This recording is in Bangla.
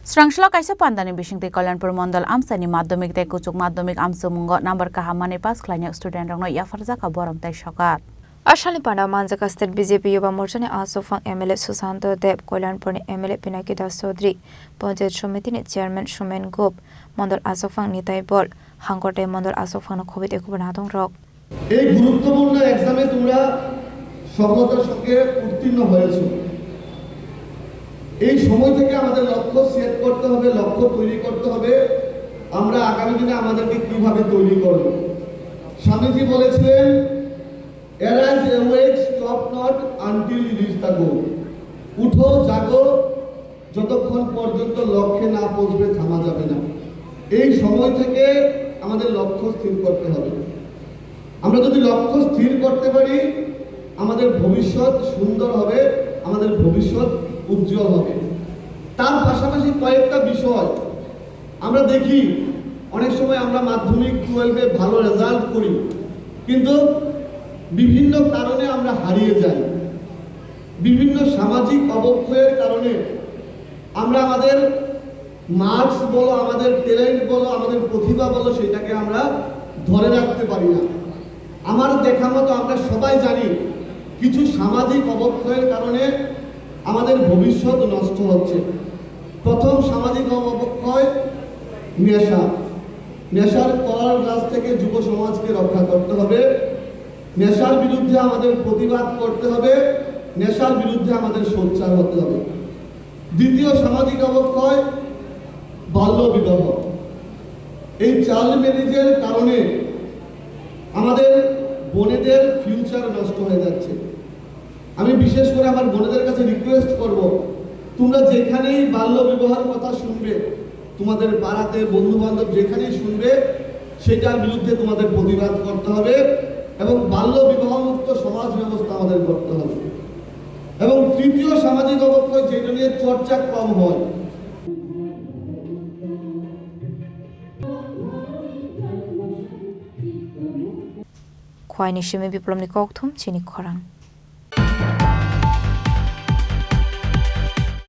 Srangshla kaisa pandani bisingte Kalyanpur Mondal Amsani Madhyamik te Kuchuk Madhyamik Amsumungo number kahamane pass khlainak student rangno yafarjaka borom tai sokat. Ashali Panda Manjaka State BJP Yuva Morchani Asofang MLA Susanto Deb Kalyanpur MLA Pinaki Das Chaudhary Panchayat Samiti ni Chairman Shumen Gop Mondal Asofang Nitai Bol Hangkote Mondal Asofang Khobit Ekubanatung Rok. এই গুরুত্বপূর্ণ এক্সামে তোমরা সফলতার সঙ্গে উত্তীর্ণ হয়েছো। এই সময় থেকে আমাদের লক্ষ্য সেট করতে হবে, লক্ষ্য তৈরি করতে হবে। আমরা আগামী দিনে আমাদেরকে কিভাবে তৈরি করব। স্বামীজি বলেছিলেন arise awake stop not until you reach the goal. উঠো জাগো যতক্ষণ পর্যন্ত লক্ষ্যে না পৌঁছবে থামা যাবে না। এই সময় থেকে আমাদের লক্ষ্য স্থির করতে হবে। আমরা যদি লক্ষ্য স্থির করতে পারি আমাদের ভবিষ্যৎ সুন্দর হবে, আমাদের ভবিষ্যৎ উজ্জ্বল হবে। তার পাশাপাশি কয়েকটা বিষয় আমরা দেখি, অনেক সময় আমরা মাধ্যমিক 12-এ ভালো রেজাল্ট করি কিন্তু বিভিন্ন কারণে আমরা হারিয়ে যাই। বিভিন্ন সামাজিক অবক্ষয়ের কারণে আমরা আমাদের মার্কস বলো, আমাদের ট্যালেন্ট বলো, আমাদের প্রতিভা বলো সেটাকে আমরা ধরে রাখতে পারি না। আমার দেখা মতো আমরা সবাই জানি কিছু সামাজিক অবক্ষয়ের কারণে আমাদের ভবিষ্যৎ নষ্ট হচ্ছে। প্রথম সামাজিক অবক্ষয় নেশার করার কাছ থেকে যুব সমাজকে রক্ষা করতে হবে। নেশার বিরুদ্ধে আমাদের প্রতিবাদ করতে হবে, নেশার বিরুদ্ধে আমাদের সোচ্চার হতে হবে। দ্বিতীয় সামাজিক অবক্ষয় বাল্য বিবাহ। এই চাইল্ড ম্যারেজের কারণে আমাদের বোনেদের ফিউচার নষ্ট হয়ে যাচ্ছে। আমি বিশেষ করে আমার বোনেদের কাছে রিকোয়েস্ট করব, তোমরা যেখানেই বাল্য বিবাহের কথা শুনবে, তোমাদের পাড়াতে বন্ধু বান্ধব যেখানেই শুনবে সেটার বিরুদ্ধে তোমাদের প্রতিবাদ করতে হবে এবং বাল্য বিবাহমুক্ত সমাজ ব্যবস্থা আমাদের করতে হবে। এবং তৃতীয় সামাজিক অবক্ষয় যেটা নিয়ে চর্চা কম হয়, Khwaini Shimi Biplom ni Kokthum Chini Khorang.